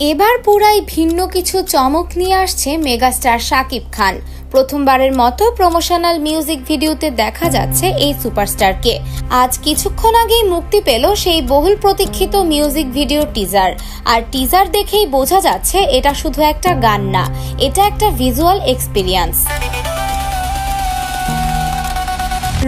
এবার পুরাই ভিন্ন কিছু চমক নিয়ে আসছে মেগাস্টার শাকিব খান। প্রথমবারের মতো প্রমোশনাল মিউজিক ভিডিওতে দেখা যাচ্ছে এই সুপারস্টারকে। আজ কিছুক্ষণ আগেই মুক্তি পেল সেই বহুল প্রতীক্ষিত মিউজিক ভিডিও টিজার। আর টিজার দেখেই বোঝা যাচ্ছে এটা শুধু একটা গান না, এটা একটা ভিজুয়াল এক্সপিরিয়েন্স।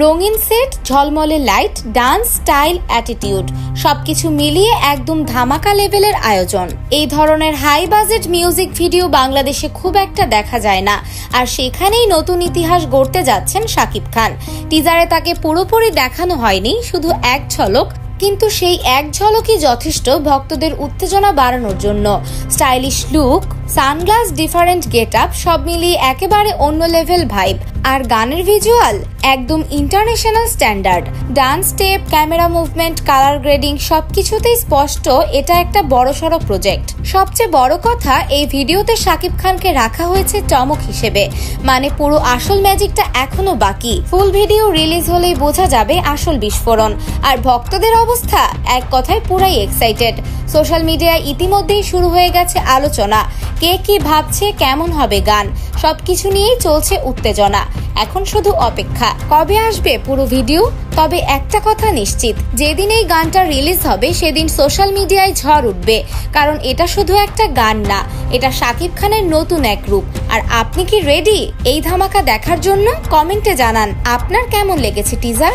রঙিন সেট, ঝলমলে লাইট, ডান্স স্টাইল, অ্যাটিটিউড সবকিছু মিলিয়ে একদম ধামাকা লেভেলের আয়োজন। এই ধরনের হাই বাজেট মিউজিক ভিডিও বাংলাদেশে খুব একটা দেখা যায় না, আর সেখানেই নতুন ইতিহাস গড়তে যাচ্ছেন শাকিব খান। টিজারে তাকে পুরোপুরি দেখানো হয়নি, শুধু এক ঝলক, কিন্তু সেই এক ঝলকই যথেষ্ট ভক্তদের উত্তেজনা বাড়ানোর জন্য। Stylish look, sunglass, different get up সব মিলিয়ে একেবারে অন্য লেভেল ভাইব। আর গানের ভিজুয়াল একদম international standard. Dance step, camera movement, colour grading সবকিছুতেই স্পষ্ট এটা একটা বড়সড় প্রজেক্ট। সবচেয়ে বড় কথা, এই ভিডিওতে শাকিব খানকে রাখা হয়েছে চমক হিসেবে, মানে পুরো আসল ম্যাজিকটা এখনো বাকি। ফুল ভিডিও রিলিজ হলেই বোঝা যাবে আসল বিস্ফোরণ। আর ভক্তদের অবস্থা এক কথায় পুরাই এক্সাইটেড। সোশ্যাল মিডিয়ায় ইতিমধ্যেই শুরু হয়ে গেছে আলোচনা, কে কি ভাবছে, কেমন হবে গান, সবকিছু নিয়েই চলছে উত্তেজনা। এখন শুধু অপেক্ষা কবে আসবে পুরো ভিডিও। তবে একটা কথা নিশ্চিত, যেদিন এই গানটা রিলিজ হবে সেদিন সোশ্যাল মিডিয়ায় ঝড় উঠবে, কারণ এটা শুধু একটা গান না, এটা শাকিব খানের নতুন এক রূপ। আর আপনি কি রেডি এই ধামাকা দেখার জন্য? কমেন্টে জানান আপনার কেমন লেগেছে টিজার।